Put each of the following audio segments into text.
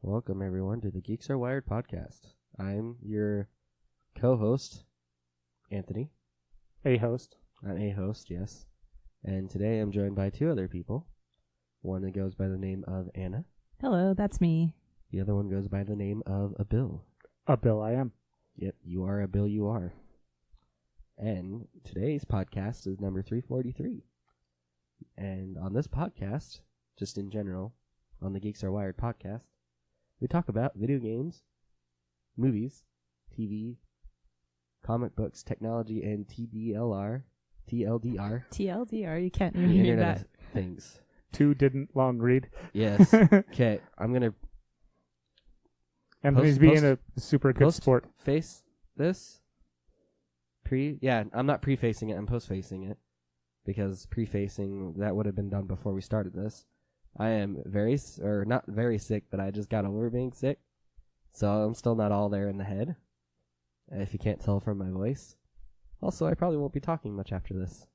Welcome, everyone, to the Geeks Are Wired podcast. I'm your co-host, Anthony. A host. I'm a host, yes. And today I'm joined by two other people. One that goes by the name of Anna. Hello, that's me. The other one goes by the name of Abil. Abil I am. Yep, you are Abil, you are. And today's podcast is number 343. And on this podcast, just in general, on the Geeks Are Wired podcast, we talk about video games, movies, TV, comic books, technology, and TLDR, TLDR, you can't the even hear Internet that. of Things. Two didn't long read. Yes. Okay, I'm going to Anthony's being a super good sport. Face this. I'm not pre-facing it, I'm post-facing it. Because pre-facing, that would have been done before we started this. I am not very sick, but I just got over being sick. So I'm still not all there in the head, if you can't tell from my voice. Also, I probably won't be talking much after this.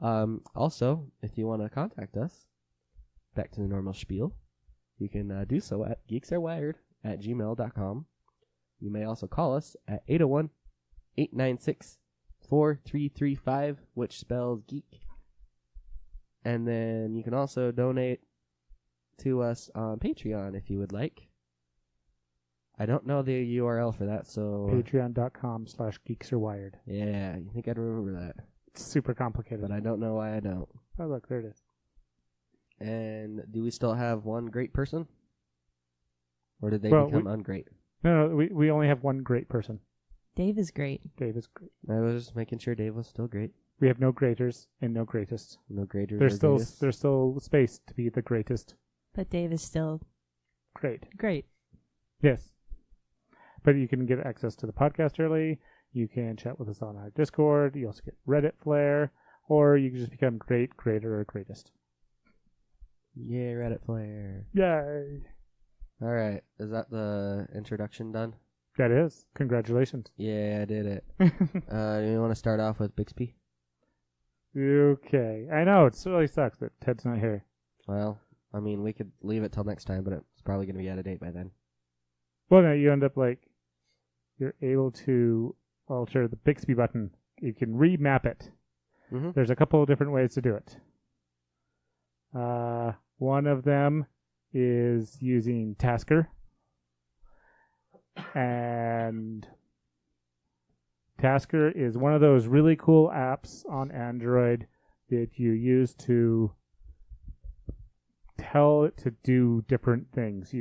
Also, if you want to contact us, back to the normal spiel, you can do so at geeksarewired@gmail.com. You may also call us at 801-896-4335, which spells geek. And then you can also donate to us on Patreon if you would like. I don't know the URL for that, so... Patreon.com/geeksarewired. Yeah, you think I'd remember that. It's super complicated. But I don't know why I don't. Oh, look, there it is. And do we still have one great person? Or did they become ungreat? No, we only have one great person. Dave is great. Dave is great. I was just making sure Dave was still great. We have no graters and no greatest. No greaters. There's still space to be the greatest. But Dave is still Great. Yes. But you can get access to the podcast early. You can chat with us on our Discord. You also get Reddit flair. Or you can just become great, greater, or greatest. Yeah, Reddit flair. Yay. All right. Is that the introduction done? That is. Congratulations. Yeah, I did it. You want to start off with Bixby? Okay. I know, it really sucks that Ted's not here. Well, I mean, we could leave it till next time, but it's probably going to be out of date by then. Well, no, you end up you're able to alter the Bixby button. You can remap it. Mm-hmm. There's a couple of different ways to do it. One of them is using Tasker. And Tasker is one of those really cool apps on Android that you use to tell it to do different things.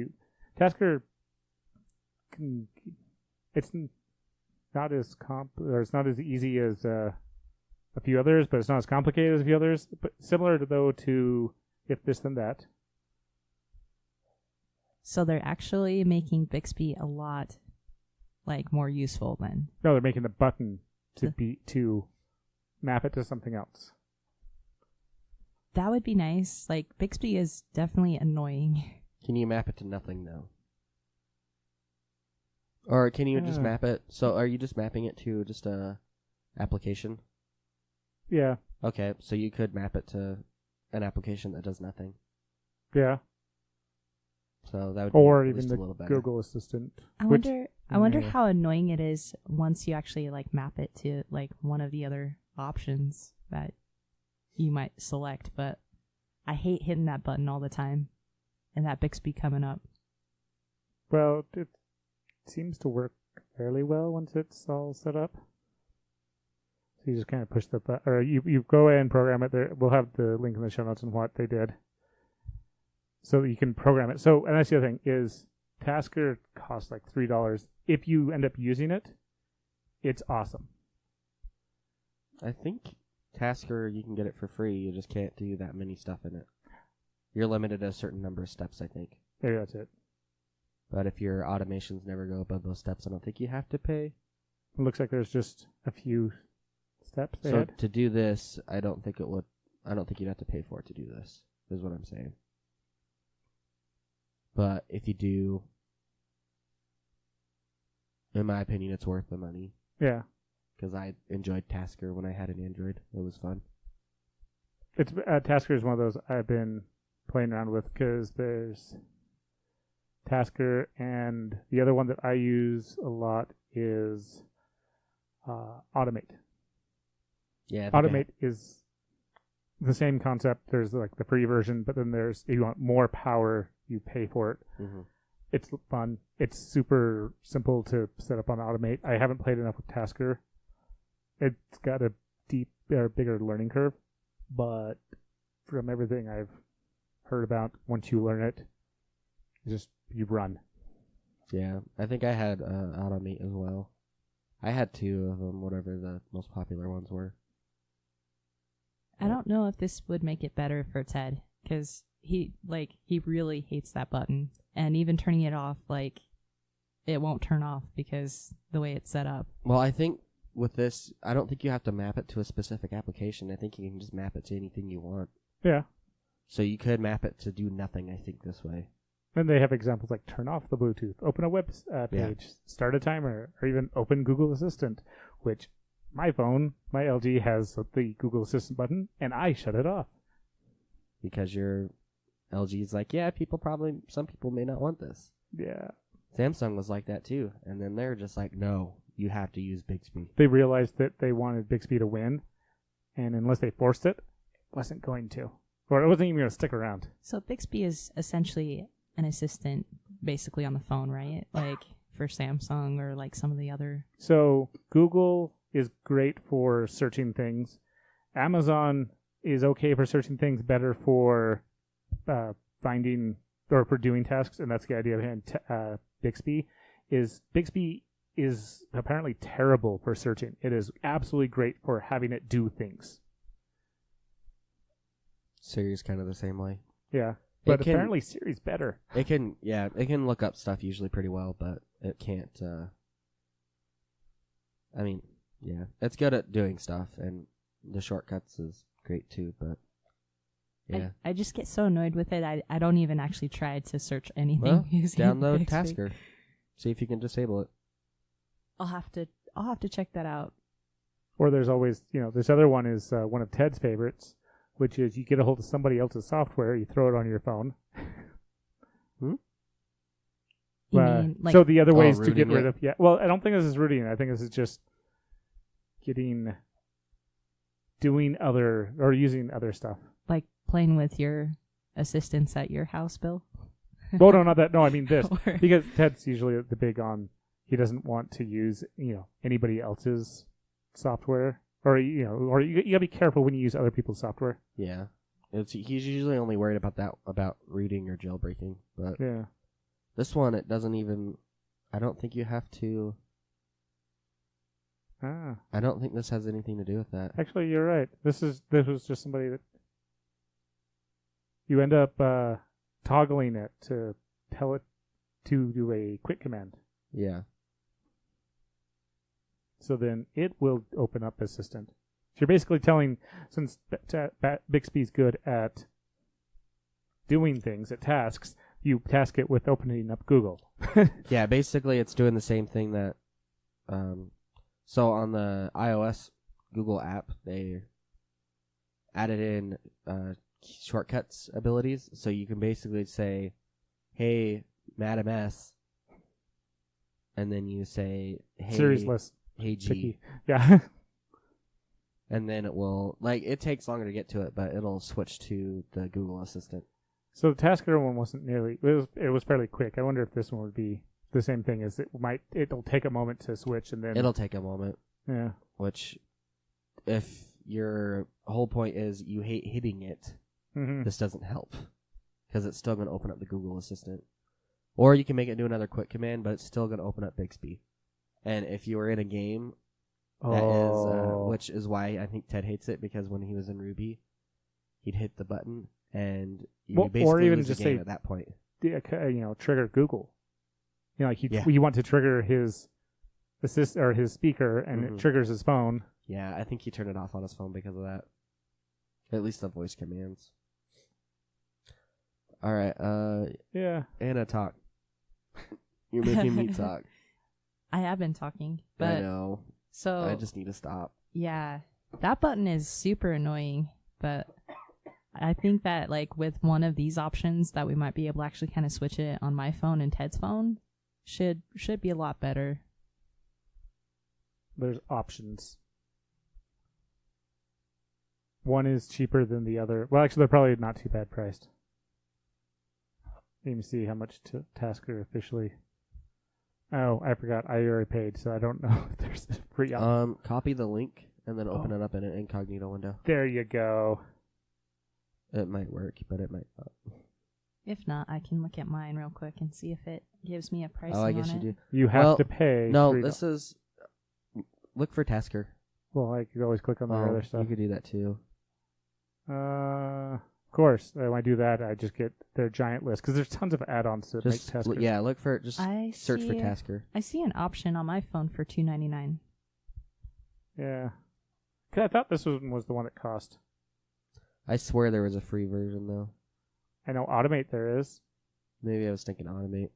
Tasker it's not as it's not as easy as a few others, but it's not as complicated as a few others. But similar to if this then that. So they're actually making Bixby a lot more useful then. No, they're making the button to map it to something else. That would be nice. Bixby is definitely annoying. Can you map it to nothing, though? Or can you just map it? So are you just mapping it to just a application? Yeah. Okay, so you could map it to an application that does nothing. Yeah. So that would or be even a little the better. Google Assistant. I wonder how annoying it is once you actually map it to one of the other options that you might select. But I hate hitting that button all the time and that Bixby coming up. Well, it seems to work fairly well once it's all set up. So you just kind of push the button, or you go in and program it. There, we'll have the link in the show notes on what they did, so that you can program it. So, and that's the other thing is Tasker costs $3. If you end up using it, it's awesome. I think Tasker, you can get it for free. You just can't do that many stuff in it. You're limited to a certain number of steps, I think. Maybe that's it. But if your automations never go above those steps, I don't think you have to pay. It looks like there's just a few steps So ahead. to do this, I don't think you'd have to pay for it to do this, is what I'm saying. But if you do, in my opinion, it's worth the money. Yeah. Because I enjoyed Tasker when I had an Android. It was fun. It's Tasker is one of those I've been playing around with because there's Tasker, and the other one that I use a lot is Automate. Yeah. Automate is the same concept. There's like the free version, but then there's, if you want more power, you pay for it. Mm-hmm. It's fun. It's super simple to set up on Automate. I haven't played enough with Tasker. It's got a bigger learning curve, but from everything I've heard about, once you learn it, you run. Yeah, I think I had Automate as well. I had 2 of them, whatever the most popular ones were. I don't know if this would make it better for Ted, because he really hates that button, and even turning it off, like, it won't turn off because the way it's set up. Well, I think with this, I don't think you have to map it to a specific application. I think you can just map it to anything you want. Yeah. So you could map it to do nothing, I think, this way. And they have examples like turn off the Bluetooth, open a web page, start a timer, or even open Google Assistant, which my phone, my LG, has the Google Assistant button, and I shut it off. Because your LG's like, yeah, some people may not want this. Yeah. Samsung was like that too. And then they're just like, no, you have to use Bixby. They realized that they wanted Bixby to win, and unless they forced it, it wasn't going to. Or it wasn't even going to stick around. So Bixby is essentially an assistant basically on the phone, right? Like for Samsung or like some of the other. So Google is great for searching things. Amazon is okay for searching things, better for finding or for doing tasks, and that's the idea behind Bixby. Bixby is apparently terrible for searching. It is absolutely great for having it do things. Siri's kind of the same way. Yeah. But apparently Siri's better. It can look up stuff usually pretty well, but it can't, it's good at doing stuff, and the shortcuts is great too, but yeah. I just get so annoyed with it, I don't even actually try to search anything. Well, using download Bixby. Tasker. See if you can disable it. I'll have to check that out. Or there's always, this other one is one of Ted's favorites, which is you get a hold of somebody else's software, you throw it on your phone. You mean, like, so the other ways to get rooting rid of... Yeah, well, I don't think this is rooting. I think this is just doing other, or using other stuff. Like playing with your assistants at your house, Bill? Well, no, not that. No, I mean this. Because Ted's usually the big on, he doesn't want to use, anybody else's software. Or you gotta be careful when you use other people's software. Yeah. He's usually only worried about rooting or jailbreaking. But yeah. This one, it doesn't even... I don't think you have to... I don't think this has anything to do with that. Actually, you're right. This was just somebody that... You end up toggling it to tell it to do a quick command. Yeah. So then it will open up Assistant. So you're basically telling, since Bixby's good at doing things, at tasks, you task it with opening up Google. Yeah, basically it's doing the same thing that... so on the iOS Google app, they added in shortcuts abilities. So you can basically say, hey, Madam S, and then you say, hey... Series list. Hey G. Picky. Yeah. And then it will, it takes longer to get to it, but it'll switch to the Google Assistant. So the Tasker one wasn't nearly, it was fairly quick. I wonder if this one would be the same thing as it'll take a moment to switch and then. It'll take a moment. Yeah. Which, if your whole point is you hate hitting it, this doesn't help. Because it's still going to open up the Google Assistant. Or you can make it do another quick command, but it's still going to open up Bixby. And if you were in a game, which is why I think Ted hates it, because when he was in Ruby, he'd hit the button and you basically or even lose just the game say, at that point. Trigger Google. You want to trigger his his speaker, and it triggers his phone. Yeah, I think he turned it off on his phone because of that. At least the voice commands. All right. Yeah. Anna, talk. You're making me talk. I have been talking, but I know. So I just need to stop. Yeah, that button is super annoying, but I think that like with one of these options that we might be able to actually kind of switch it on my phone and Ted's phone should be a lot better. There's options. One is cheaper than the other. Well, actually, they're probably not too bad priced. Let me see how much Tasker officially. Oh, I forgot. I already paid, so I don't know if there's a free option. Copy the link and then open it up in an incognito window. There you go. It might work, but it might not. If not, I can look at mine real quick and see if it gives me a pricing Oh, I guess on you it. do. You have to pay. No, $3. this is. Look for Tasker. Well, I could always click on the other stuff. You could do that too. Of course. When I do that, I just get their giant list because there's tons of add-ons to make Tasker. Yeah, look for search for Tasker. I see an option on my phone for $2.99. Yeah. 'Cause I thought this was the one that cost. I swear there was a free version though. I know Automate there is. Maybe I was thinking Automate.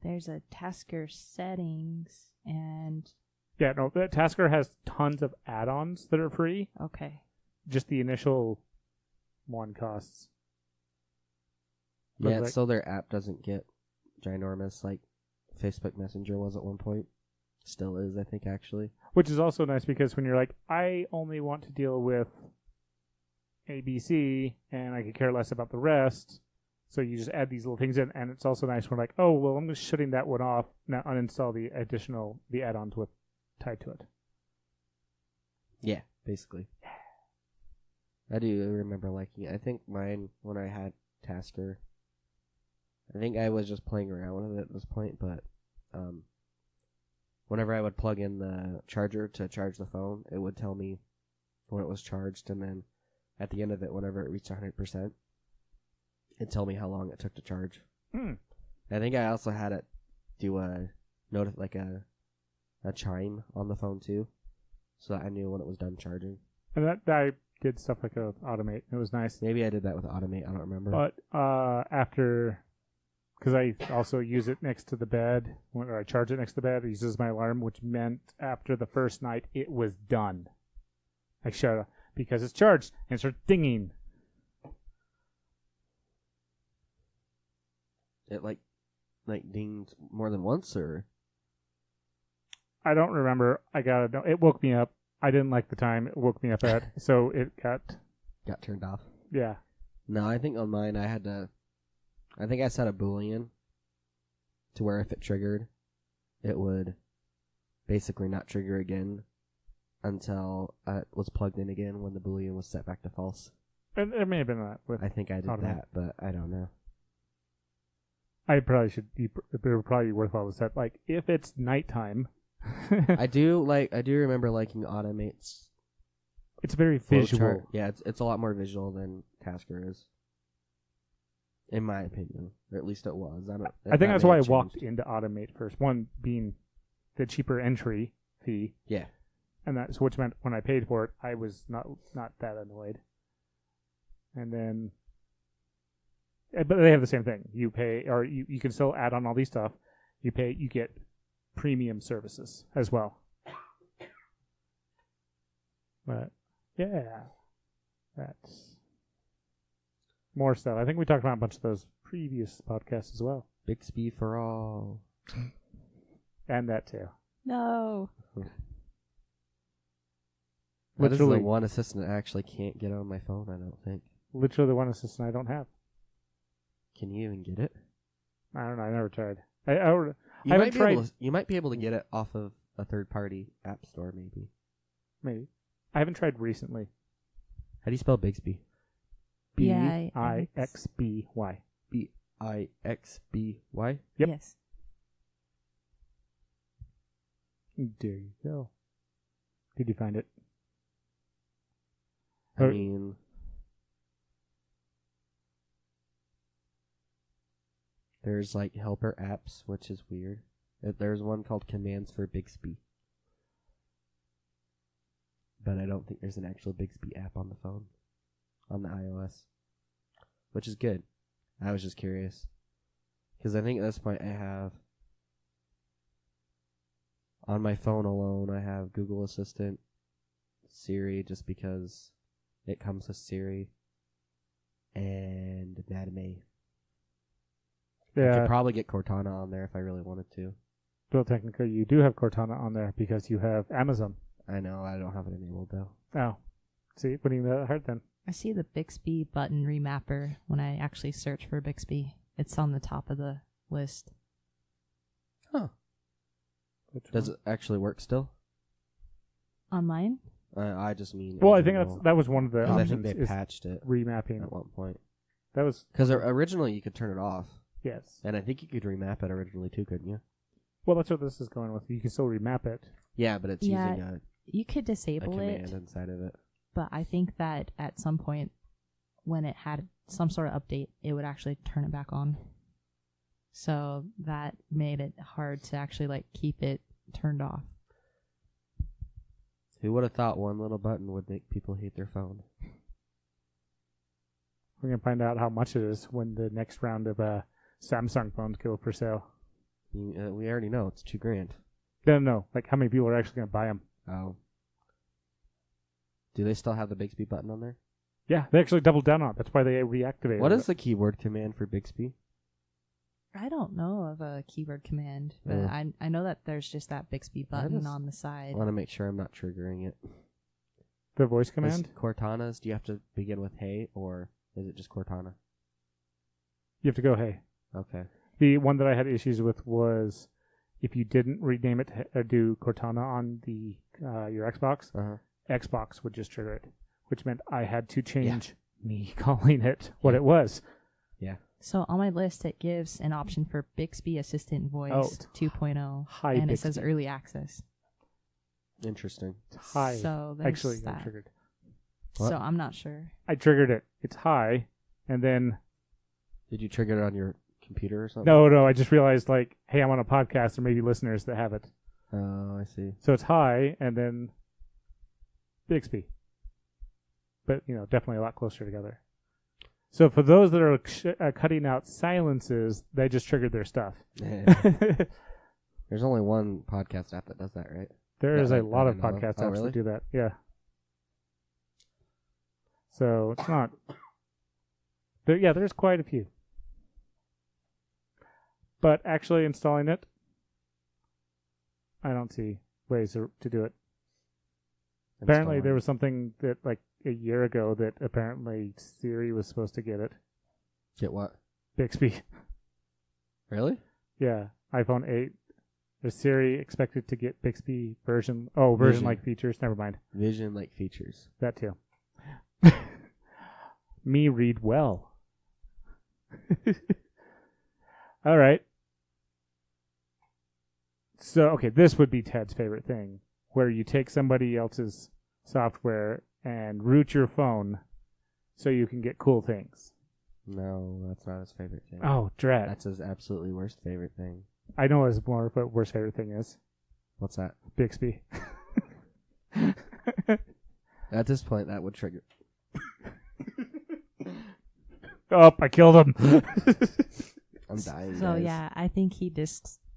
There's a Tasker settings and... Yeah, no, the Tasker has tons of add-ons that are free. Okay. Just the initial one costs. Yeah, so their app doesn't get ginormous like Facebook Messenger was at one point. Still is, I think, actually. Which is also nice because when you're like, I only want to deal with ABC and I could care less about the rest, so you just add these little things in, and it's also nice when like, oh, well, I'm just shutting that one off, now uninstall the add-ons with tied to it. Yeah, basically. I do remember liking it. I think mine, when I had Tasker, I think I was just playing around with it at this point, but whenever I would plug in the charger to charge the phone, it would tell me when it was charged, and then at the end of it, whenever it reached 100%, it'd tell me how long it took to charge. I think I also had it do a chime on the phone too, so that I knew when it was done charging. And that I did stuff like Automate. It was nice. Maybe I did that with Automate. I don't remember. But after, because I also use it next to the bed, or I charge it next to the bed, it uses my alarm, which meant after the first night, it was done. I shut it because it's charged and it starts dinging. It like dinged more than once, or? I don't remember. I gotta know. It woke me up. I didn't like the time it woke me up at, so it got turned off. Yeah. No, I think on mine I set a Boolean to where if it triggered, it would basically not trigger again until it was plugged in again when the Boolean was set back to false. And it may have been that. I think I did that, but I don't know. I probably should. It would probably be worthwhile to set like if it's nighttime. I do remember liking Automate's. It's very visual. Chart. Yeah, it's a lot more visual than Tasker is, in my opinion, or at least it was. I think that's why I walked into Automate first. One being the cheaper entry fee. Yeah, and that's which meant when I paid for it, I was not that annoyed. And then, but they have the same thing. You pay, or you can still add on all these stuff. You pay, you get premium services as well. But yeah, that's more stuff. I think we talked about a bunch of those previous podcasts as well. Bixby for all, and that too. No. That is the Literally one assistant I actually can't get on my phone. I don't think. Literally the one assistant I don't have. Can you even get it? I don't know. I never tried. You might be able to get it off of a third-party app store, maybe. Maybe. I haven't tried recently. How do you spell Bixby? Bixby. Bixby? Yep. Yes. There you go. Did you find it? I mean, there's like helper apps, which is weird. There's one called Commands for Bixby. But I don't think there's an actual Bixby app on the phone, on the iOS, which is good. I was just curious. Because I think at this point I have, on my phone alone, I have Google Assistant, Siri, just because it comes with Siri, and Natame. I Yeah. could probably get Cortana on there if I really wanted to. Well, technically, you do have Cortana on there because you have Amazon. I know, I don't have it enabled though. Oh. See, putting that hard then. I see the Bixby button remapper when I actually search for Bixby. It's on the top of the list. Huh. Does it actually work still? On mine? I just mean... Well, I think that was one of the 'cause I options. think they patched it remapping. at one point. That was... Because originally you could turn it off. Yes. And I think you could remap it originally too, couldn't you? Well, that's what this is going with. You can still remap it. Yeah, but it's Yeah, using you could a disable command it, inside of it. but I think that at some point when it had some sort of update, it would actually turn it back on. So that made it hard to actually like keep it turned off. Who would have thought one little button would make people hate their phone? We're going to find out how much it is when the next round of Samsung phones go for sale. We already know it's $2,000. No. Like, how many people are actually going to buy them? Oh. Do they still have the Bixby button on there? Yeah, they actually doubled down on it. That's why they reactivated it. What is the keyboard command for Bixby? I don't know of a keyword command, but I know that there's just that Bixby button on the side. I want to make sure I'm not triggering it. The voice command? Cortana's, do you have to begin with hey, or is it just Cortana? You have to go, hey. Okay. The one that I had issues with was if you didn't rename it to do Cortana on the your Xbox, Xbox would just trigger it, which meant I had to change me calling it what it was. Yeah. So on my list, it gives an option for Bixby Assistant Voice 2.0, Hi, and Bixby. it says early access. Interesting. Hi. So there's actually, that. I triggered. What? So I'm not sure. I triggered it. It's hi, and then... Did you trigger it on your computer or something? No, I just realized, like, hey, I'm on a podcast. There may be listeners that have it. Oh, I see. So it's hi, and then Bixby. But, definitely a lot closer together. So for those that are cutting out silences, they just triggered their stuff. There's only one podcast app that does that, right? There is a lot of podcast apps really? that do that. Yeah. So it's not... there's quite a few. But actually installing it, I don't see ways to do it. Apparently there was something that like a year ago that apparently Siri was supposed to get it. Get what? Bixby. Really? Yeah. iPhone 8. Is Siri expected to get Bixby version-like features? Never mind. Vision-like features. That too. Me read well. All right. So, okay, this would be Ted's favorite thing, where you take somebody else's software and root your phone so you can get cool things. No, that's not his favorite thing. Oh, dread. That's his absolutely worst favorite thing. I know his more but worst favorite thing is. What's that? Bixby. At this point, that would trigger. Oh, I killed him. I'm dying. So guys. yeah, I think he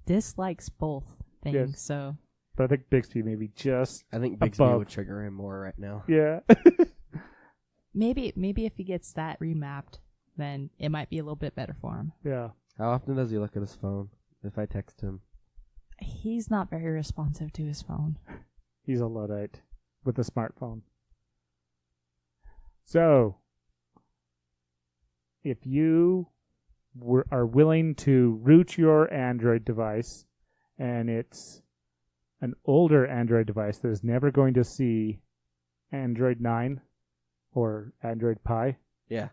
dislikes both things. Yes. So But I think Bixby may be just I think Bixby above. would trigger him more right now. Yeah. maybe if he gets that remapped, then it might be a little bit better for him. Yeah. How often does he look at his phone? If I text him, He's not very responsive to his phone. He's a Luddite with a smartphone. So, if you are willing to root your Android device, and it's an older Android device that is never going to see Android 9 or Android Pie, yeah,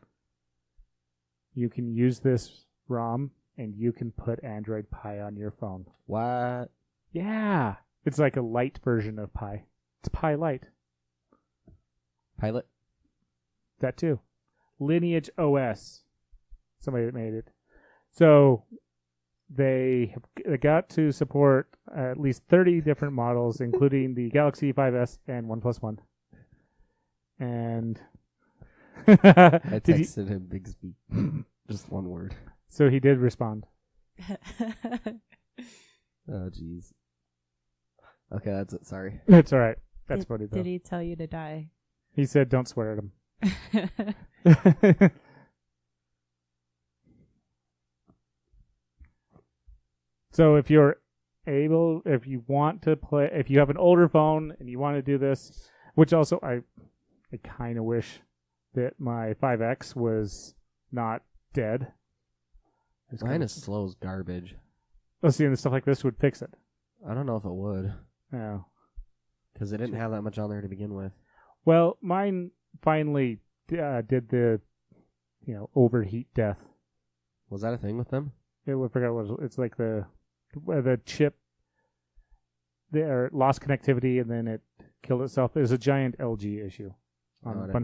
you can use this ROM and you can put Android Pie on your phone. what? Yeah. It's like a light version of Pie. It's Pie Lite. Pilot? That too. LineageOS. Somebody that made it. So they got to support at least 30 different models, including the Galaxy 5S and OnePlus One. And I texted him Bixby. Just one word. So he did respond. Oh, jeez. Okay, that's it. Sorry. It's all right. That's funny though. Did he tell you to die? He said, "Don't swear at him." So if you want to play, if you have an older phone and you want to do this, which also I kind of wish that my 5X was not dead. Mine is slow as garbage. Let's see, and stuff like this would fix it. I don't know if it would. No. Because it didn't have that much on there to begin with. Well, mine finally did the, overheat death. Was that a thing with them? I forgot what it was. It's like the chip there lost connectivity and then it killed itself. It was a giant LG issue on a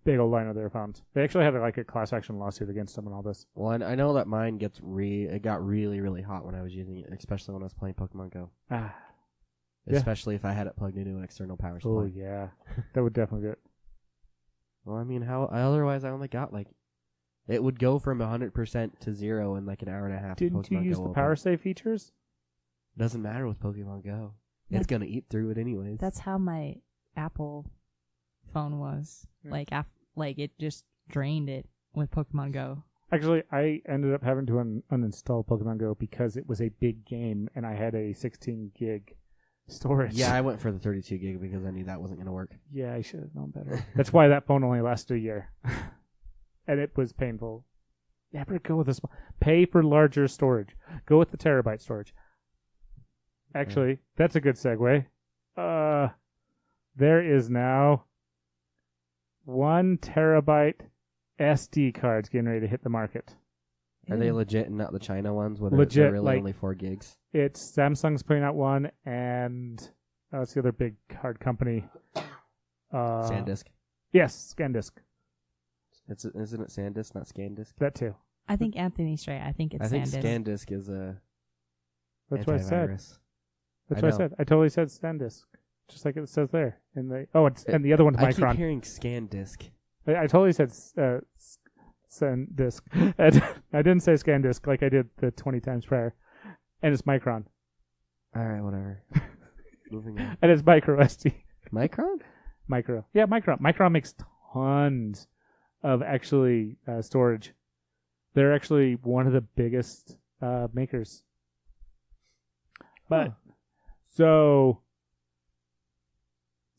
big old line of their phones. They actually had a class action lawsuit against them and all this. Well, I know that mine got really, really hot when I was using it, especially when I was playing Pokemon Go. Especially if I had it plugged into an external power supply. Oh, yeah. That would definitely do it. Well, I mean, otherwise I only got it would go from 100% to 0 in an hour and a half. Didn't you use the power save features? Doesn't matter with Pokemon Go. It's going to eat through it anyways. That's how my Apple phone was. Yeah. It just drained it with Pokemon Go. Actually, I ended up having to uninstall Pokemon Go because it was a big game and I had a 16 gig storage. Yeah, I went for the 32 gig because I knew that wasn't going to work. Yeah, I should have known better. That's why that phone only lasted a year. And it was painful. Never go with pay for larger storage. Go with the terabyte storage. Actually, that's a good segue. There is now 1 terabyte SD cards getting ready to hit the market. Are they legit and not the China ones? Legit, they're really only 4 gigs? It's Samsung's putting out one, and it's the other big card company. SanDisk. Yes, ScanDisk. Isn't it SanDisk, not ScanDisk? That too. I think Anthony's right. I think it's SanDisk. ScanDisk is a That's what I said. antivirus. That's what I said. I totally said ScanDisk, just like it says there. And the other one's Micron. I keep hearing ScanDisk. I totally said SanDisk. I didn't say ScanDisk like I did the 20 times prior. And it's Micron. All right, whatever. Moving on. And it's micro SD. Micron? Micro. Yeah, Micron. Micron makes tons of actually storage. They're actually one of the biggest makers. But so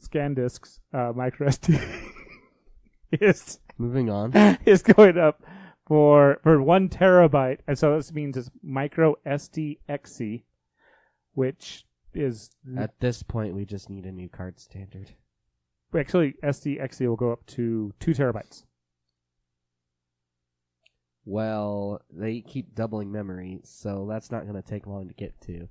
ScanDisk's micro SD is moving on. Is going up for 1 terabyte, and so this means it's micro SDXC, which is at this point we just need a new card standard. Actually, SDXC will go up to 2 terabytes. Well, they keep doubling memory, so that's not going to take long to get to.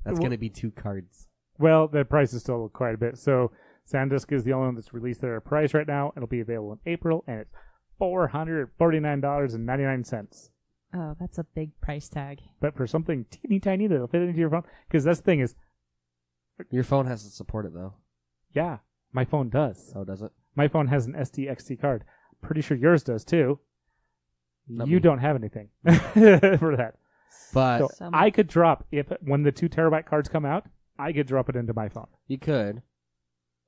That's going to be 2 cards. Well, the price is still quite a bit. So SanDisk is the only one that's released their price right now. It'll be available in April, and it's $449.99. Oh, that's a big price tag. But for something teeny tiny that'll fit into your phone, because that's the thing is, your phone has to support it though. Yeah, my phone does. Oh, does it? My phone has an SDXC card. Pretty sure yours does too. Not you me. don't have anything for that. But so I could drop when the 2 terabyte cards come out. I could drop it into my phone. You could,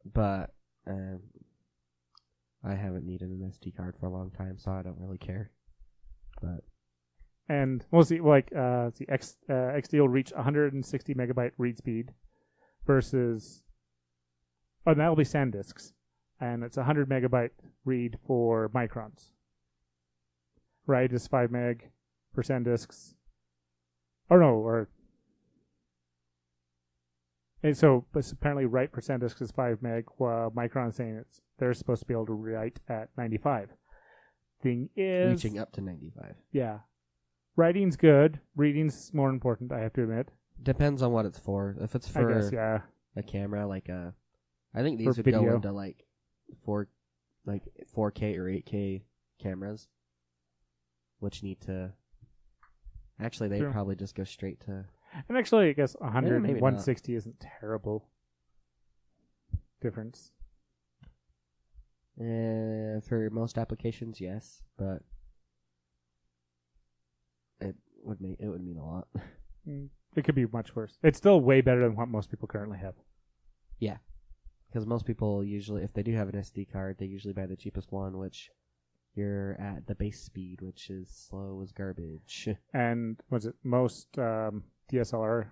but I haven't needed an SD card for a long time, so I don't really care. But and we'll see. The XD will reach 160 megabyte read speed versus, that will be SanDisk's, and it's 100 megabyte read for Microns. Write is 5 meg for SanDisk's. And so, but apparently write for SanDisk is 5 meg, while Micron is saying they're supposed to be able to write at 95. Thing is, reaching up to 95. Yeah. Writing's good. Reading's more important, I have to admit. Depends on what it's for. If it's for I guess, yeah. a camera, I think these For would go video. into 4K or 8K cameras, which need to. Actually, they probably just go straight to. And actually, I guess 100 maybe 160 isn't terrible difference. For most applications, yes, but it would mean a lot. It could be much worse. It's still way better than what most people currently have. Yeah, because most people usually, if they do have an SD card, they usually buy the cheapest one, which you're at the base speed, which is slow as garbage. And was it most DSLR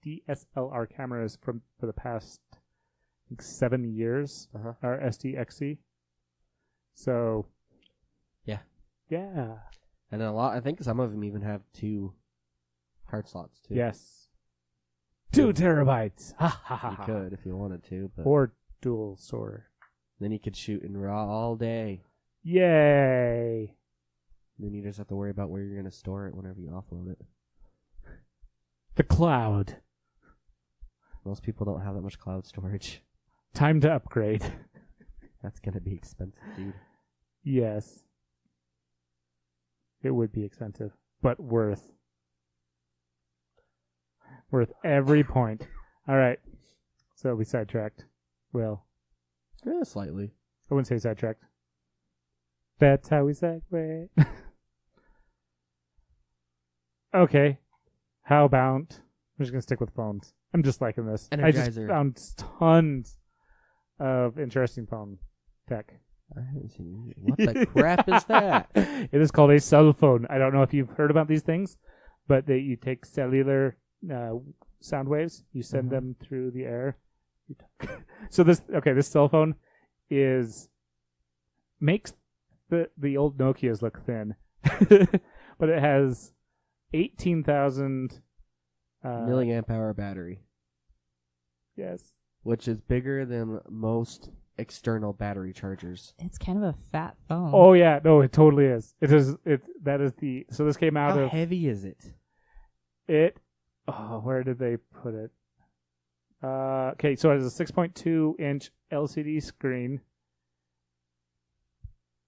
DSLR cameras for the past I think 7 years are SDXC. So yeah. And then I think some of them even have 2 card slots too. Yes. 2 terabytes. Ha ha ha. You could if you wanted to, but or dual storage. then you could shoot in RAW all day. Yay! Then you just have to worry about where you're going to store it whenever you offload it. The cloud. Most people don't have that much cloud storage. Time to upgrade. That's going to be expensive, dude. Yes. It would be expensive, but worth every point. All right. So we sidetracked. Well, Yeah, slightly. I wouldn't say sidetracked. That's how we segue. Okay. How about... I'm just going to stick with phones. I'm just liking this. Energizer. I just found tons of interesting phone tech. I haven't seen what the crap is that? It is called a cell phone. I don't know if you've heard about these things, but you take cellular sound waves, you send them through the air. So this cell phone makes the old Nokias look thin, but it has 18,000 milliamp hour battery. Yes, which is bigger than most external battery chargers. It's kind of a fat phone. Oh yeah, no, it totally is. It is. That is the. So this came out How of. heavy is it? Where did they put it? Okay, so it has a 6.2 inch LCD screen.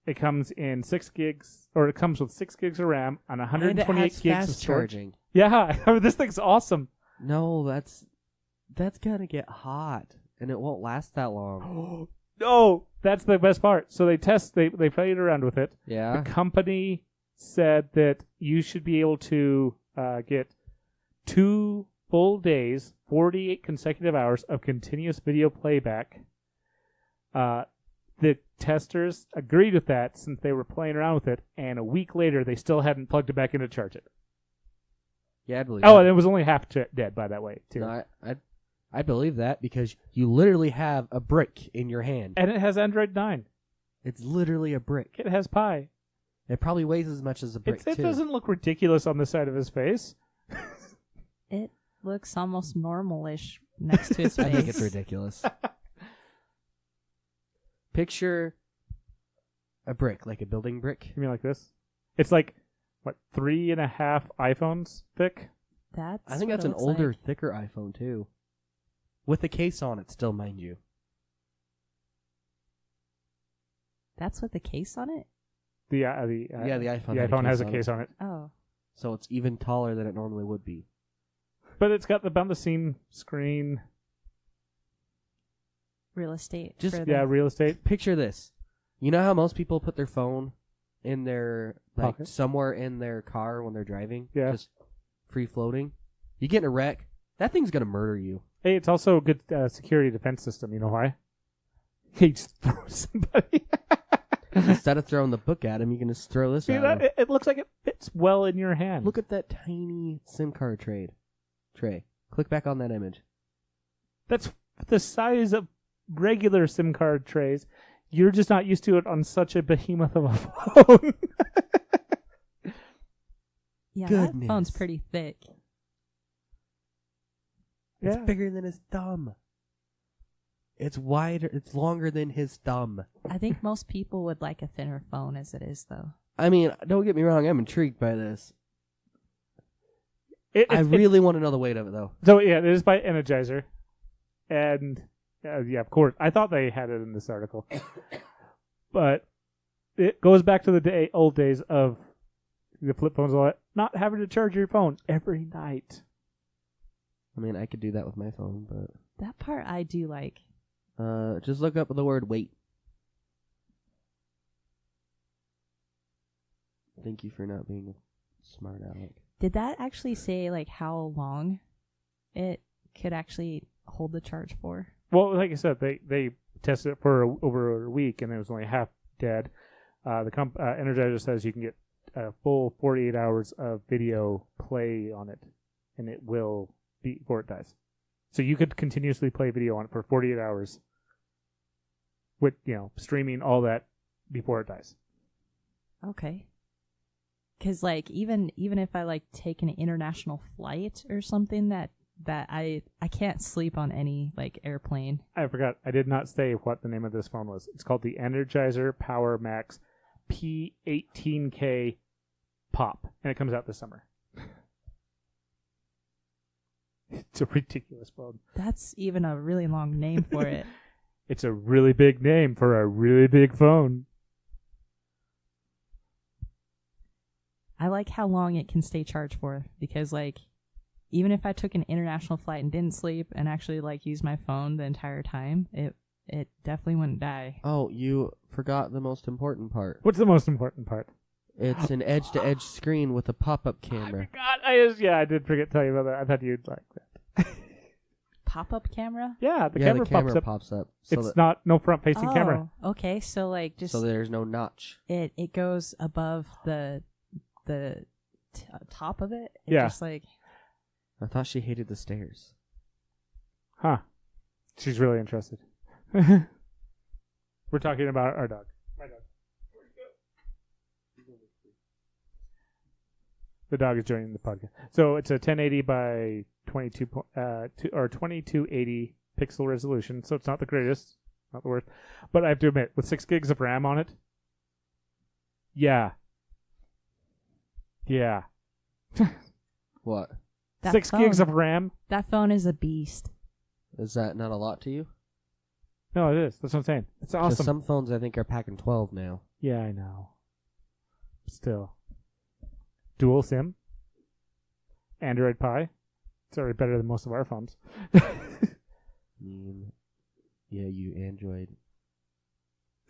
It comes in 6 gigs, or it comes with 6 gigs of RAM and 128 gigs of storage. Charging. Yeah, this thing's awesome. No, that's gonna get hot, and it won't last that long. No, that's the best part. So they played around with it. Yeah. The company said that you should be able to get 2 full days, 48 consecutive hours of continuous video playback. The testers agreed with that since they were playing around with it, and a week later they still hadn't plugged it back in to charge it. Yeah, I believe. Oh, that. and it was only half dead by that way too. No, I believe that because you literally have a brick in your hand. And it has Android 9. It's literally a brick. It has Pi. It probably weighs as much as a brick, It too. doesn't look ridiculous on the side of his face. It looks almost normal-ish next to his face. I think it's ridiculous. Picture a brick, like a building brick. You mean like this? It's like, 3.5 iPhones thick? I think that's an older, thicker iPhone, too. With a case on it still, mind you. That's with the case on it? The iPhone. The iPhone has a case on it. Oh. So it's even taller than it normally would be. But it's got the behind-the-scene screen. Real estate. Real estate. Picture this. You know how most people put their phone in their, pocket? somewhere in their car when they're driving? Yeah. Just free floating? You get in a wreck, that thing's going to murder you. Hey, it's also a good security defense system. You know why? He just throws somebody. Instead of throwing the book at him, you can just throw this at him. It looks like it fits well in your hand. Look at that tiny SIM card tray. Click back on that image. That's the size of regular SIM card trays. You're just not used to it on such a behemoth of a phone. Yeah, Goodness. that phone's pretty thick. It's bigger than his thumb. It's wider. It's longer than his thumb. I think most people would like a thinner phone as it is, though. I mean, don't get me wrong. I'm intrigued by this. I really want to know the weight of it, though. So, yeah, it is by Energizer. And, of course, I thought they had it in this article. But it goes back to the old days of the flip phones, all that, not having to charge your phone every night. I mean, I could do that with my phone, but... That part I do like. Just look up the word weight. Thank you for not being a smart aleck. Did that actually say, how long it could actually hold the charge for? Well, like I said, they tested it for over a week, and it was only half dead. The Energizer says you can get a full 48 hours of video play on it, and it will be before it dies. So you could continuously play video on it for 48 hours with, streaming all that before it dies. Okay. Because, like, even if I, like, take an international flight or something that I can't sleep on any, like, airplane. I forgot. I did not say what the name of this phone was. It's called the Energizer Power Max P18K Pop, and it comes out this summer. It's a ridiculous phone. That's even a really long name for it. It's a really big name for a really big phone. I like how long it can stay charged for, because, like, even if I took an international flight and didn't sleep and actually, like, used my phone the entire time, it definitely wouldn't die. Oh, you forgot the most important part. What's the most important part? It's an edge-to-edge screen with a pop-up camera. I did forget to tell you about that. I thought you'd like that. Pop-up camera? Yeah, the camera camera pops up. So it's not no front-facing camera. Okay, so, like, just... So there's no notch. It goes above the top of it? Yeah. Just, like... I thought she hated the stairs. Huh. She's really interested. We're talking about our dog. My dog. The dog is joining the podcast. So it's a 1080 by 2280 pixel resolution. So it's not the greatest, not the worst. But I have to admit, with 6 gigs of RAM on it, yeah. What? 6 gigs of RAM? That phone is a beast. Is that not a lot to you? No, it is. That's what I'm saying. It's 'Cause awesome. some phones I think are packing 12 now. Yeah, I know. Still. Dual SIM. Android Pie. It's already better than most of our phones. Yeah, you Android.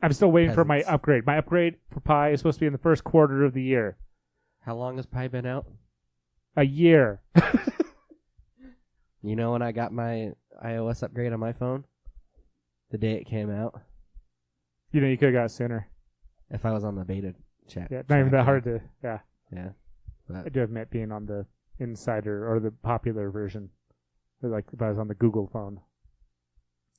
I'm still waiting for my Peasants. upgrade. My upgrade for Pi is supposed to be in the first quarter of the year. How long has Pi been out? A year. You know when I got my iOS upgrade on my phone? The day it came out. You could have got it sooner. If I was on the beta chat. Yeah, not even that hard to, yeah. Yeah. But I do admit being on the Insider or the popular version. Like if I was on the Google phone.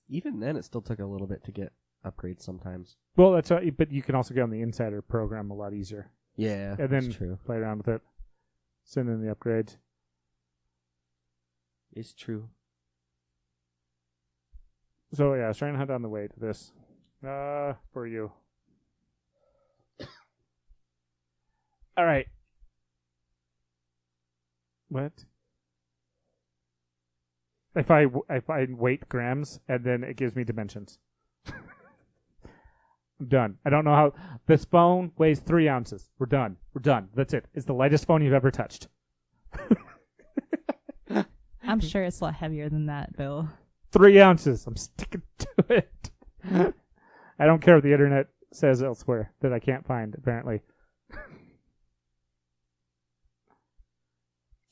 even then, it still took a little bit to get upgrades sometimes. Well, that's right, but you can also get on the Insider program a lot easier. Yeah, And then that's true. play around with it. Send in the upgrades. It's true. So yeah, I was trying to hunt down the way to this. For you. All right. What? If I weight grams and then it gives me dimensions. I'm done. I don't know how. This phone weighs 3 ounces. We're done. We're done. That's it. It's the lightest phone you've ever touched. I'm sure it's a lot heavier than that, Bill. 3 ounces. I'm sticking to it. I don't care what the internet says elsewhere that I can't find, apparently.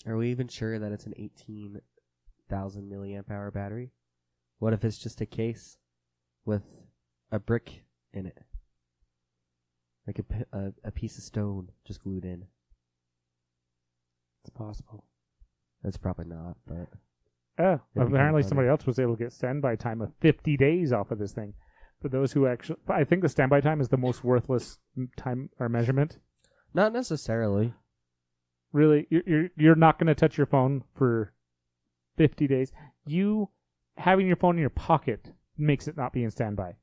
Are we even sure that it's an 18,000 milliamp hour battery? What if it's just a case with a brick in it? Like a piece of stone just glued in. It's possible. That's probably not, but... Oh, be apparently kinda somebody funny. else was able to get standby time of 50 days off of this thing. For those who actually... I think the standby time is the most worthless time or measurement. Not necessarily. Really, you're not going to touch your phone for 50 days. You having your phone in your pocket makes it not be in standby.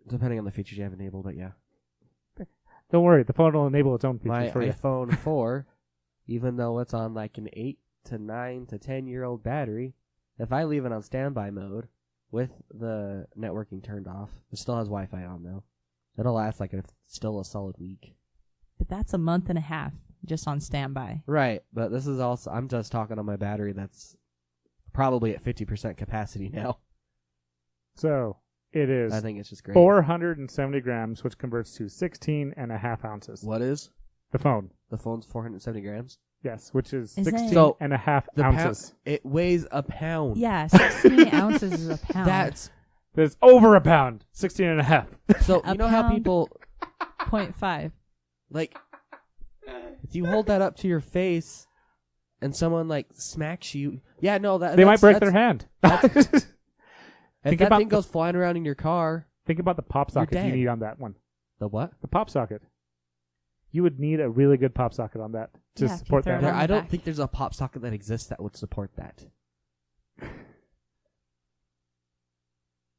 Depending on the features you have enabled, but yeah. Don't worry, the phone will enable its own features My for you. iPhone 4, even though it's on like an 8 to 9 to 10-year-old battery, if I leave it on standby mode with the networking turned off, it still has Wi-Fi on though. It'll last like still a solid week. But that's a month and a half just on standby. Right, but this is also, I'm just talking on my battery that's probably at 50% capacity now. So, it is I think it's just great. 470 grams, which converts to 16.5 ounces. What is? The phone. The phone's 470 grams? Yes, which is Is it- 16.5 The ounces. it weighs a pound. Yeah, 16 ounces is a pound. That's There's over a pound, 16 and a half. So A you know how pound. people 0.5. like if you hold that up to your face and someone like smacks you, yeah, no, They might break their hand. If Think that about thing goes flying around in your car, Think about the pop socket you dead. need on that one. the what? The pop socket. You would need a really good pop socket on that to Yeah, if you support throw that. it on one. the I don't back. think there's a pop socket that exists that would support that.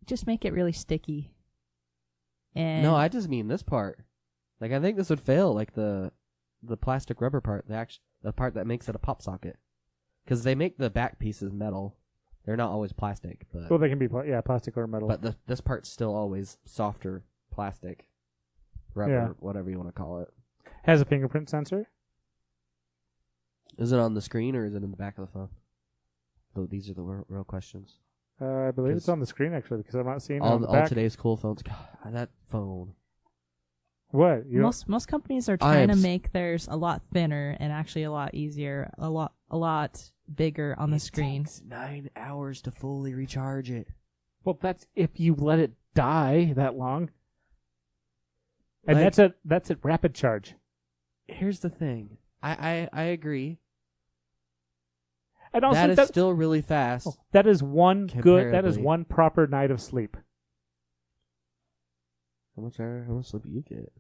Just make it really sticky. And No, I just mean this part. Like I think this would fail, like the plastic rubber part, the part that makes it a pop socket, because they make the back pieces metal. They're not always plastic, but Well, they can be plastic or metal. but this part's still always softer plastic, rubber, Yeah. whatever you want to call it. Has a fingerprint sensor. Is it on the screen or is it in the back of the phone? So these are the real questions. I believe it's on the screen actually because I'm not seeing it All on the back. today's cool phones. God, that phone. What? You don't- most companies are I trying to am make theirs a lot thinner and actually a lot easier, a lot bigger on the screen. Takes 9 hours to fully recharge it. Well, that's if you let it die that long. And Like- that's a rapid charge. Here's the thing. I agree. And also That is still really fast. that is one good. That is Comparably. one proper night of sleep. How much sleep do you get?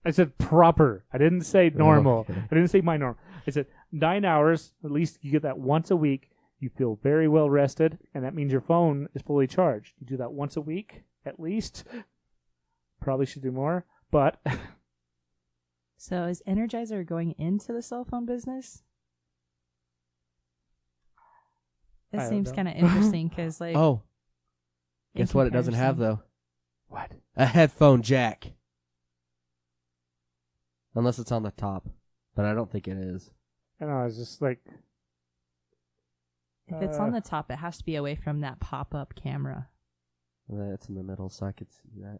I said proper. I didn't say normal. okay. I didn't say my normal. I said 9 hours. At least you get that once a week. You feel very well rested, and that means your phone is fully charged. You do that once a week, at least. Probably should do more, but So is Energizer going into the cell phone business? I It don't seems know. kind of interesting because, like, Oh, in guess what? It doesn't have comparison- though. what? A headphone jack. Unless it's on the top, but I don't think it is. I don't know. It's just like If it's on the top, it has to be away from that pop-up camera. It's in the middle, so I could see that.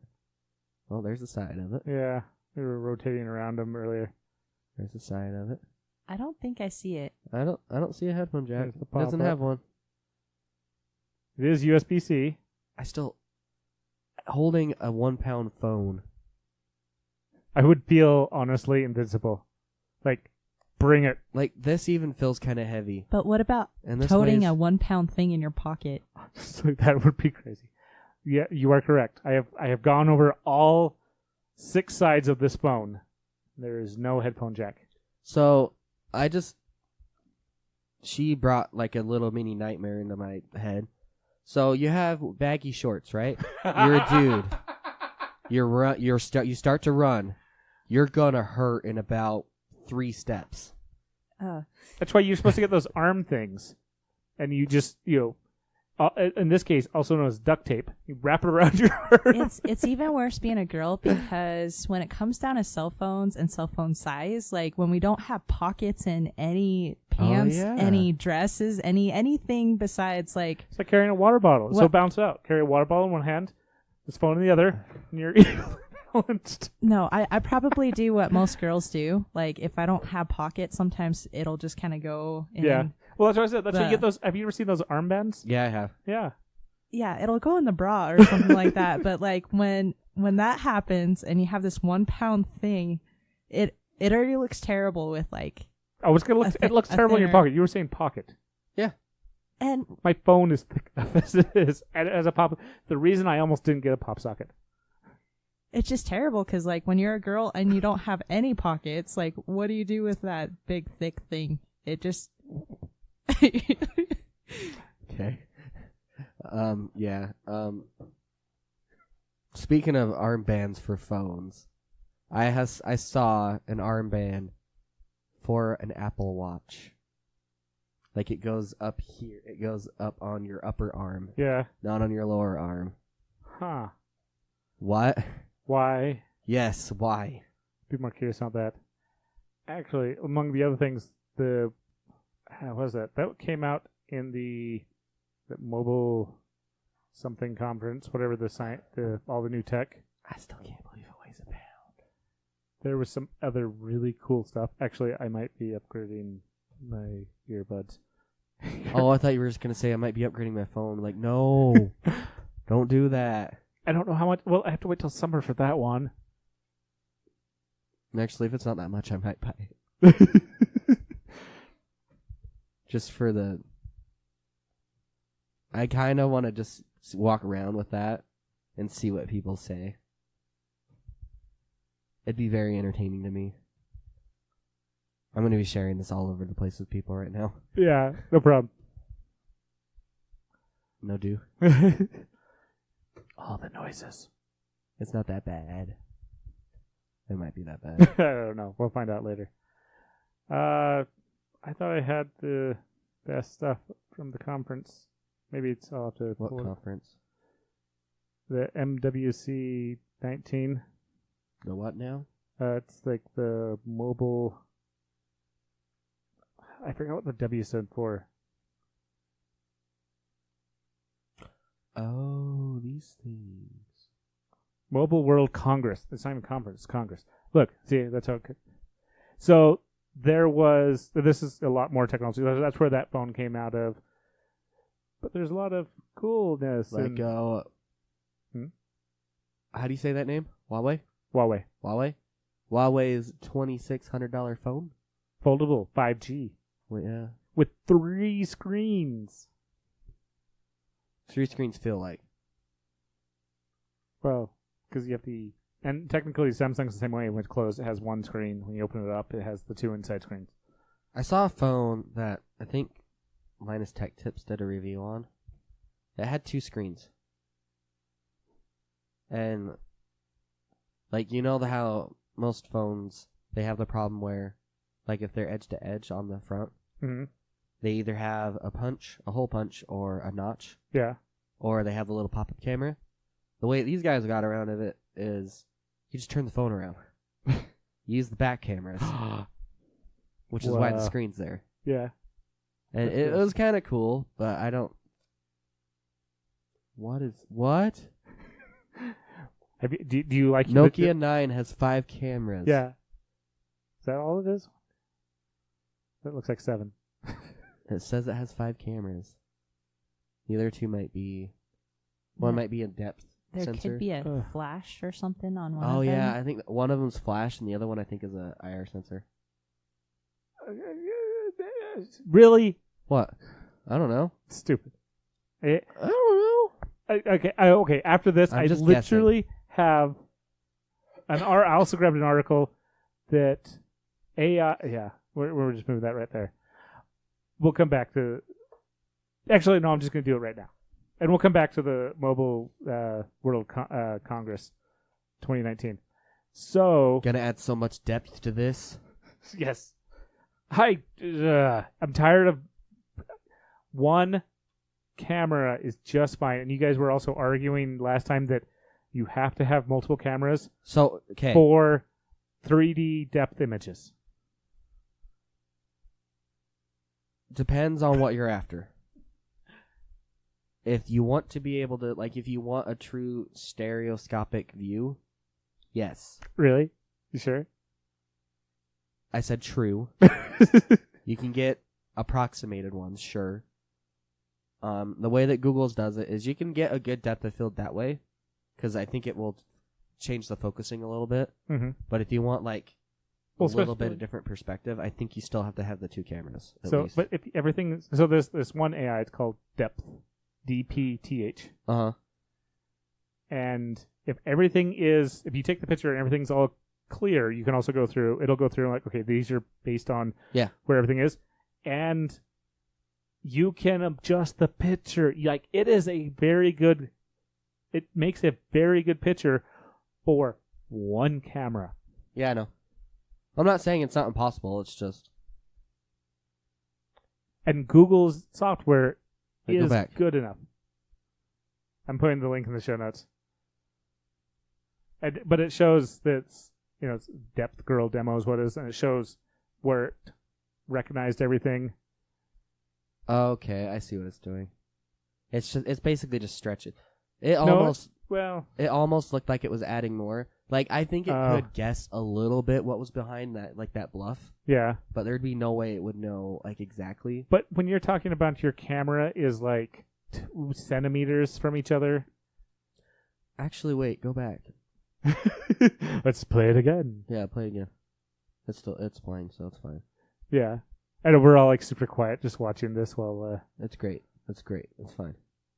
Oh, there's the side of it. yeah. We were rotating around them earlier. There's the side of it. I don't think I see it. I don't see a headphone jack. There's the It doesn't pop-up. have one. It is USB-C. I still holding a 1 pound phone. I would feel honestly invincible. Like, bring it. Like this even feels kind of heavy. But what about And this toting weighs- a 1 pound thing in your pocket? So that would be crazy. Yeah, you are correct. I have gone over all 6 sides of this phone. There is no headphone jack. So she brought like a little mini nightmare into my head. So you have baggy shorts, right? You're a dude. You start to run. You're gonna hurt in about 3 steps. That's why you're supposed to get those arm things, and you just in this case also known as duct tape. You wrap it around your arm. It's even worse being a girl because when it comes down to cell phones and cell phone size, like when we don't have pockets in any pants, yeah. any dresses, anything besides like It's like carrying a water bottle. So What- bounce out. Carry a water bottle in one hand, this phone in the other, and you're balanced. no, I probably do what most girls do. Like if I don't have pockets, sometimes it'll just kind of go in. Yeah. Well, that's what I said. That's why you The- get those. Have you ever seen those armbands? Yeah, I have. Yeah. Yeah, it'll go in the bra or something like that. But like when that happens and you have this 1 pound thing, it already looks terrible with like Oh, it's gonna look. A It looks a terrible in your thinner- pocket. You were saying pocket. and My phone is thick enough as it is, and it has a pop. The reason I almost didn't get a pop socket. it's just terrible because like when you're a girl and you don't have any pockets, like what do you do with that big thick thing? It just Okay. Yeah. Speaking of armbands for phones, I saw an armband for an Apple Watch. Like it goes up here. It goes up on your upper arm, Yeah. not on your lower arm. Huh. What? Why? Yes, why? Be more curious about that. Actually, among the other things, what was that? That came out in the mobile something conference, whatever all the new tech. I still can't believe it weighs a pound. There was some other really cool stuff. Actually, I might be upgrading my earbuds. Oh, I thought you were just gonna say I might be upgrading my phone. Like, no. Don't do that. I don't know how much. Well, I have to wait till summer for that one. Actually, if it's not that much, I might buy it. Just for the... I kind of want to just walk around with that and see what people say. It'd be very entertaining to me. I'm going to be sharing this all over the place with people right now. Yeah, no problem. No do. All the noises. It's not that bad. It might be that bad. I don't know. We'll find out later. I thought I had the best stuff from the conference. Maybe I'll have to... What conference? The MWC 19. The what now? It's like the mobile... I forgot what the W stood for. Oh, these things. Mobile World Congress. It's not even conference, it's Congress. Look, see, that's how it could. So there was... This is a lot more technology. That's where that phone came out of. But there's a lot of coolness. Like, how do you say that name? Huawei? Huawei. Huawei's $2,600 phone? Foldable 5G. Well, yeah. With 3 screens. 3 screens feel like. Well, because you have the... And technically Samsung's the same way. When it's closed, it has 1 screen. When you open it up, it has the 2 inside screens. I saw a phone that I think Linus Tech Tips did a review on. It had 2 screens. And, like, you know how most phones, they have the problem where, like, if they're edge to edge on the front, they either have a hole punch, or a notch. Yeah. Or they have the little pop-up camera. The way these guys got around it is you just turn the phone around. Use the back cameras. Which is why the screen's there. Yeah. And it was kind of cool, but I don't... What? Do you like... Nokia 9 has 5 cameras. Yeah. Is that all it is? That looks like 7. It says it has 5 cameras. The other 2 might be... One might be a depth sensor. There could be a flash or something on one of them. Oh, yeah. I think one of them's flash, and the other one I think is a IR sensor. Really? What? I don't know. Stupid. I don't know. Okay. After this, I just literally have I also grabbed an article that AI. Yeah, we're just moving that right there. We'll come back to. Actually, no. I'm just going to do it right now, and we'll come back to the Mobile World Congress 2019. So Gonna add so much depth to this. Yes. I'm tired of one camera is just fine. And you guys were also arguing last time that you have to have multiple cameras for 3D depth images. Depends on what you're after. If you want to be able to, like, if you want a true stereoscopic view, yes. Really? You sure? I said true. You can get approximated ones, sure. The way that Google's does it is you can get a good depth of field that way, because I think it will change the focusing a little bit. Mm-hmm. But if you want, like, a little bit of different perspective, I think you still have to have the 2 cameras. But if everything, so there's this one AI, it's called Depth, DPTH. And if you take the picture and everything's all clear, you can also it'll go through like, okay, these are based on where everything is, and you can adjust the picture. Like, it makes a very good picture for one camera. Yeah, I know. I'm not saying it's not impossible, it's just... And Google's software is go good enough. I'm putting the link in the show notes. But it shows that it's Depth Girl Demo is what it is, and it shows where it recognized everything. Okay, I see what it's doing. It's basically just stretching. It almost looked like it was adding more. Like, I think it could guess a little bit what was behind that, like, that bluff. Yeah. But there'd be no way it would know, like, exactly. But when you're talking about your camera is like 2 centimeters from each other, Actually, wait. Go back. Let's play it again. Yeah, play again. It's playing, so it's fine. Yeah. And we're all like super quiet just watching this while... It's great. It's great. It's fine.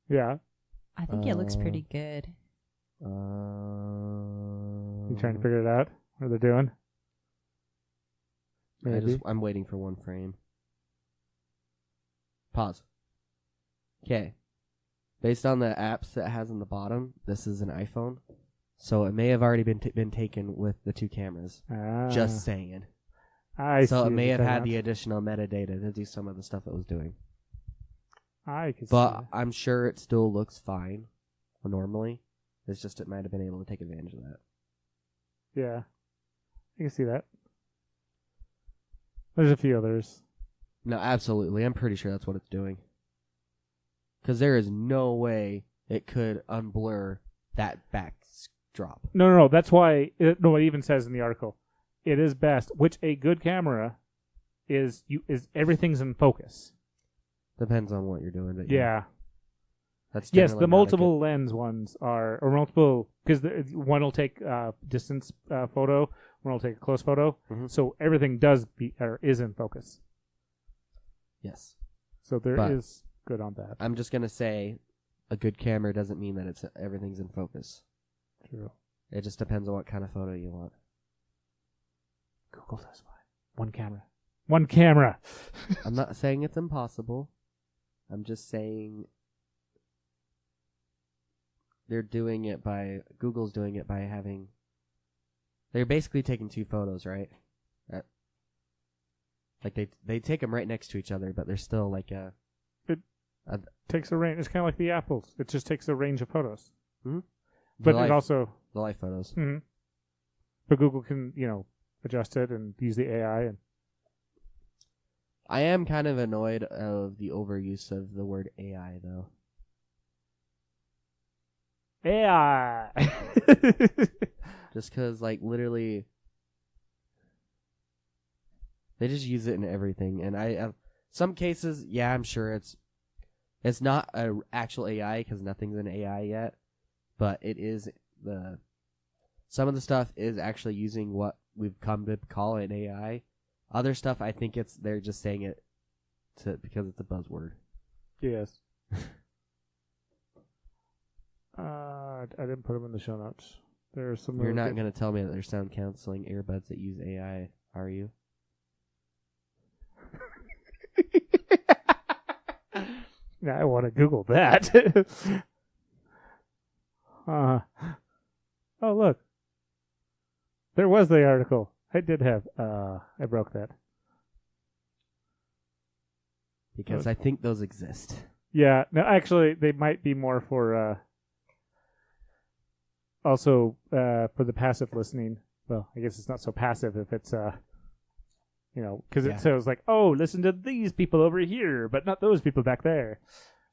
Yeah. I think it looks pretty good. You trying to figure it out? What they're doing? Maybe. I'm waiting for one frame. Pause. Okay. Based on the apps that it has on the bottom, this is an iPhone. So it may have already been taken with the two cameras. Just saying. So it may have had the additional metadata to do some of the stuff it was doing. But I'm sure it still looks fine normally. It's just it might have been able to take advantage of that. Yeah. I can see that. There's a few others. No, absolutely. I'm pretty sure that's what it's doing. Because there is no way it could unblur that backdrop. No. That's why... it even says in the article, it is best, which a good camera is everything's in focus. Depends on what you're doing. But yeah. That's yes, the multiple lens ones are... Or multiple... Because one will take distance photo, one will take a close photo. Mm-hmm. So everything is in focus. Yes. So there is good on that. I'm just going to say a good camera doesn't mean that everything's in focus. True. It just depends on what kind of photo you want. Google does fine. One camera. I'm not saying it's impossible. I'm just saying Google's doing it by having... They're basically taking two photos, right? Like they take them right next to each other, but they're still like It takes a range. It's kind of like the apples. It just takes a range of photos. Mm-hmm. But it also... The live photos. Mm-hmm. But Google can, adjust it and use the AI. And I am kind of annoyed of the overuse of the word AI, though. AI! Just because, literally... They just use it in everything, and some cases, yeah, I'm sure it's not an actual AI because nothing's an AI yet, but it is some of the stuff is actually using what we've come to call an AI. Other stuff, I think they're just saying it because it's a buzzword. Yes. I didn't put them in the show notes. There's some. You're not going to tell me that there's sound canceling earbuds that use AI, are you? Now I want to Google that. Oh, look. There was the article. I did have... I broke that. Because I think those exist. Yeah. No, actually, they might be more for... also, for the passive listening. Well, I guess it's not so passive if it's... because it says listen to these people over here, but not those people back there.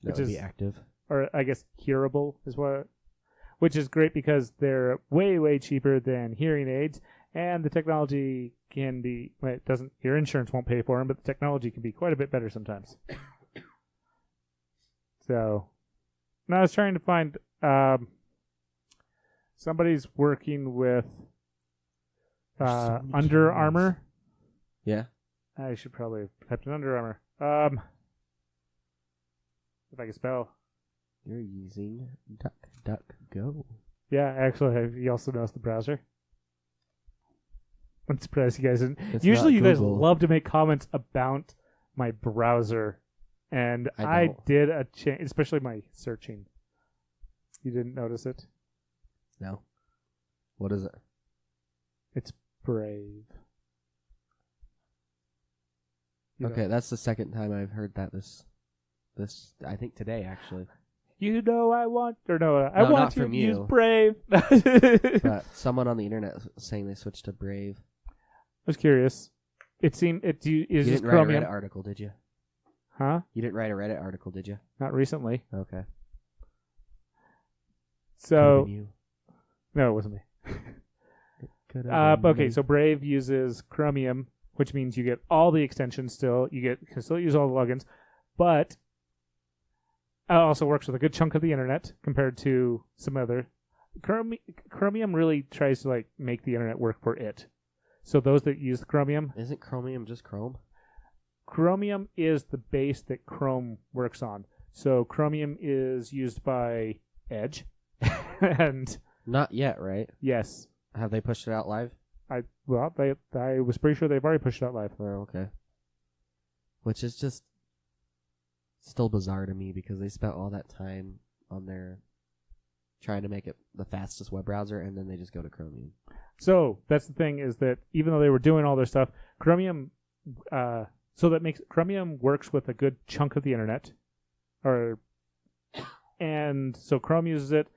That would be active. Or I guess hearable is which is great because they're way, way cheaper than hearing aids, and the technology can be, your insurance won't pay for them, but the technology can be quite a bit better sometimes. So, now I was trying to find, somebody's working with Under Armour. Yeah. I should probably have typed in Under Armour. If I can spell. You're using DuckDuckGo. Yeah, actually, you also noticed the browser. I'm surprised you guys didn't. It's usually you guys Google. love to make comments about my browser. And I did a change, especially my searching. You didn't notice it? No. What is it? It's Brave. Okay, that's the second time I've heard that this I think today actually. I want not to from use you. Brave. But someone on the internet was saying they switched to Brave. I was curious. It seemed You didn't write a Reddit article, did you? Huh? You didn't write a Reddit article, did you? Not recently. Okay. So you. No, it wasn't me. Okay, so Brave uses Chromium, which means you get all the extensions still. You can still use all the logins, but it also works with a good chunk of the internet compared to some other. Chromium really tries to like make the internet work for it. So those that use Chromium, Isn't Chromium just Chrome? Chromium is the base that Chrome works on. So Chromium is used by Edge, and Not yet, right? yes, Have they pushed it out live? I was pretty sure they've already pushed it out live. Oh, okay. Which is just still bizarre to me because they spent all that time on their trying to make it the fastest web browser, and then they just go to Chromium. So that's the thing, is that even though they were doing all their stuff, Chromium, Chromium works with a good chunk of the internet, and so Chrome uses it,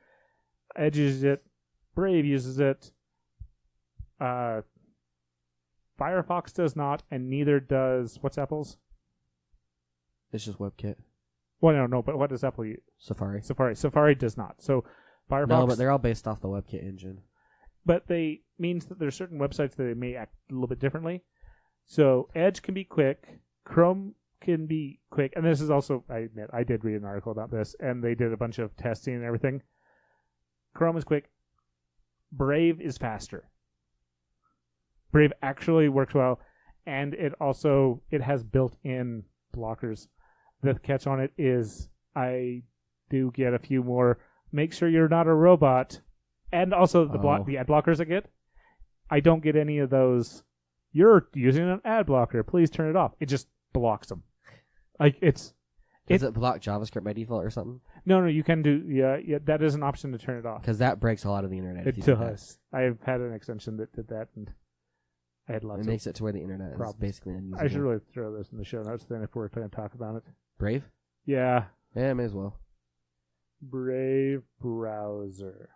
Edge uses it, Brave uses it, Firefox does not, and neither does what's Apple's? It's just WebKit. Well, no, but what does Apple use? Safari. Safari does not. So Firefox. No, but they're all based off the WebKit engine. But they means that there's certain websites that they may act a little bit differently. So Edge can be quick, Chrome can be quick, and this is also, I admit, I did read an article about this, and they did a bunch of testing and everything. Chrome is quick. Brave is faster. Brave actually works well, and it has built-in blockers. The catch on it is I do get a few more. Make sure you're not a robot, and also the ad blockers I get. I don't get any of those. You're using an ad blocker. Please turn it off. It just blocks them. Like Does it block JavaScript by default or something? No. You can do yeah. That is an option to turn it off. Because that breaks a lot of the internet. It does. I've had an extension that did that, and I had lots. It makes it to where the internet problems. is basically unusable. I should really throw this in the show notes then if we're going to talk about it. Brave? Yeah. Yeah, may as well. Brave browser.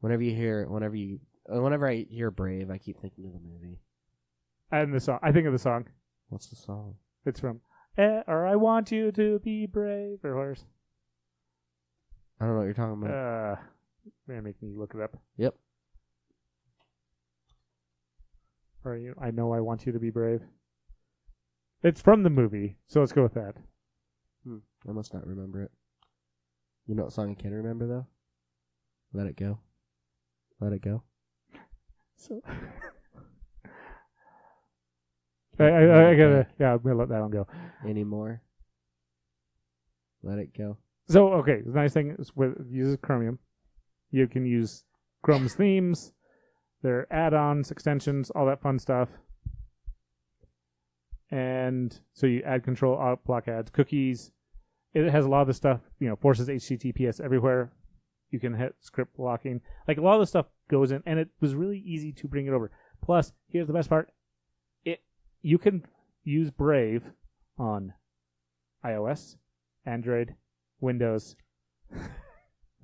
Whenever I hear Brave, I keep thinking of the movie. And the song. I think of the song. What's the song? It's from or I want you to be brave, or where's? I don't know what you're talking about. Man, make me look it up. Yep. Or I know I want you to be brave. It's from the movie, so let's go with that. I must not remember it. You know what song I can remember though? Let It Go. Let It Go. So I gotta, I'm gonna let that one go. Anymore. Let it go. So okay, the nice thing is with uses Chromium, you can use Chrome's themes, their add-ons, extensions, all that fun stuff. And so you add control, block ads, cookies. It has a lot of the stuff, forces HTTPS everywhere. You can hit script blocking. Like a lot of the stuff goes in, and it was really easy to bring it over. Plus, here's the best part. You can use Brave on iOS, Android, Windows. Really?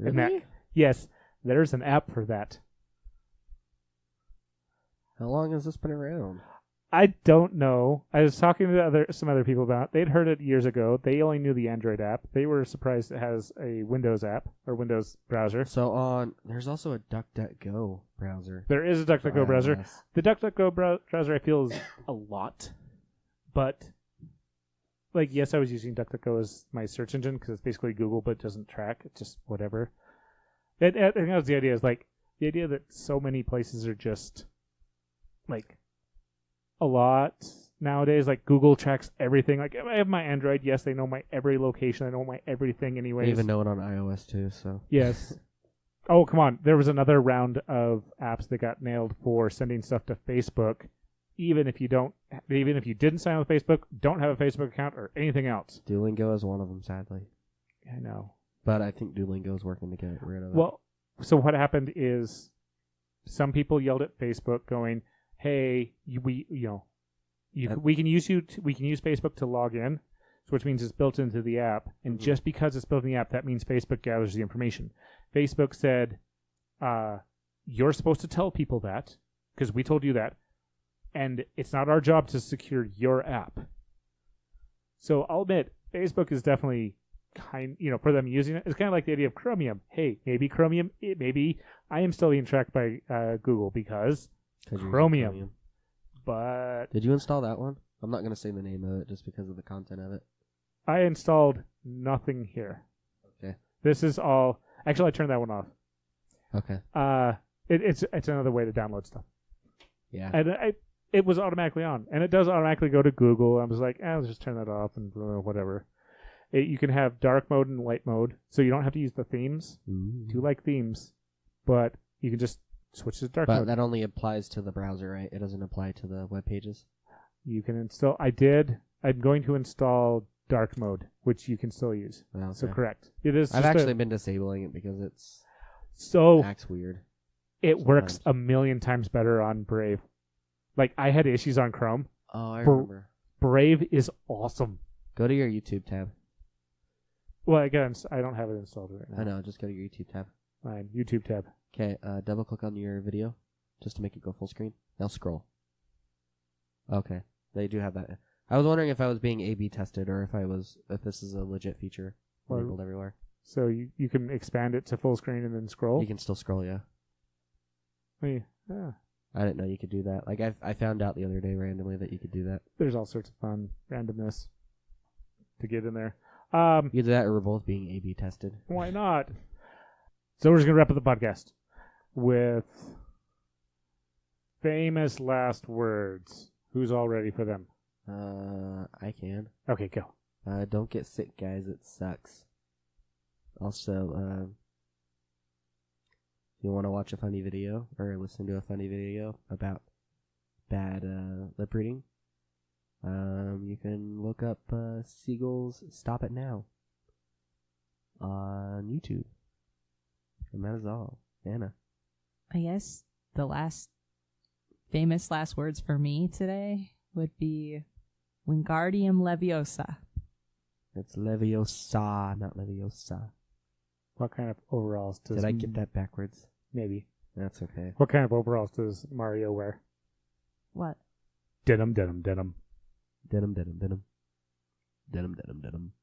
And Mac. Yes, there's an app for that. How long has this been around? I don't know. I was talking to some other people about it. They'd heard it years ago. They only knew the Android app. They were surprised it has a Windows app or Windows browser. So there's also a DuckDuckGo browser. There is a DuckDuckGo browser. The DuckDuckGo browser I feel is a lot, but yes, I was using DuckDuckGo as my search engine because it's basically Google, but it doesn't track. It's just whatever. I think that was the idea. Is the idea that so many places are just a lot nowadays. Google tracks everything. I have my Android. Yes, they know my every location. They know my everything anyways. They even know it on iOS too. So yes. Oh, come on. There was another round of apps that got nailed for sending stuff to Facebook, even if you didn't sign up with Facebook, don't have a Facebook account, or anything else. Duolingo is one of them, sadly. I know. But I think Duolingo is working to get rid of it. Well, so what happened is some people yelled at Facebook going, hey, we can use Facebook to log in, which means it's built into the app. And just because it's built in the app, that means Facebook gathers the information. Facebook said, you're supposed to tell people that because we told you that, and it's not our job to secure your app. So I'll admit, Facebook is definitely for them using it. It's kind of like the idea of Chromium. Hey, maybe I am still being tracked by Google because Chromium. But did you install that one? I'm not going to say the name of it just because of the content of it. I installed nothing here. Okay. This is all. Actually, I turned that one off. Okay. It's another way to download stuff. Yeah. And it was automatically on, and it does automatically go to Google. I was like, let's just turn that off and whatever. You can have dark mode and light mode, so you don't have to use the themes. Ooh. Do like themes, but you can just switch to dark But mode. that only applies to the browser, right? It doesn't apply to the web pages. You can install. I'm going to install dark mode, which you can still use. Oh, okay. So correct. It is. I've actually been disabling it because it acts weird. It works a million times better on Brave. Like, I had issues on Chrome. Oh, I remember. Brave is awesome. Go to your YouTube tab. Well, again, I don't have it installed right now. I know, just go to your YouTube tab. Fine, YouTube tab. Okay, double click on your video just to make it go full screen. Now scroll. Okay, they do have that. I was wondering if I was being A/B tested or if this is a legit feature enabled everywhere. So you can expand it to full screen and then scroll? You can still scroll, yeah. Yeah. I didn't know you could do that. Like I found out the other day randomly that you could do that. There's all sorts of fun randomness to get in there. Either that or we're both being A/B tested. Why not? So we're just going to wrap up the podcast with famous last words. Who's all ready for them? I can. Okay, go. Don't get sick, guys. It sucks. Also, if you want to watch a funny video or listen to a funny video about bad lip reading, you can look up Siegel's Stop It Now on YouTube. And that is all. Anna. I guess the famous last words for me today would be Wingardium Leviosa. It's Leviosa, not Leviosa. What kind of overalls does... Did I get that backwards? Maybe. That's okay. What kind of overalls does Mario wear? What? Denim, denim, denim. Denim, denim, denim. Denim, denim, denim.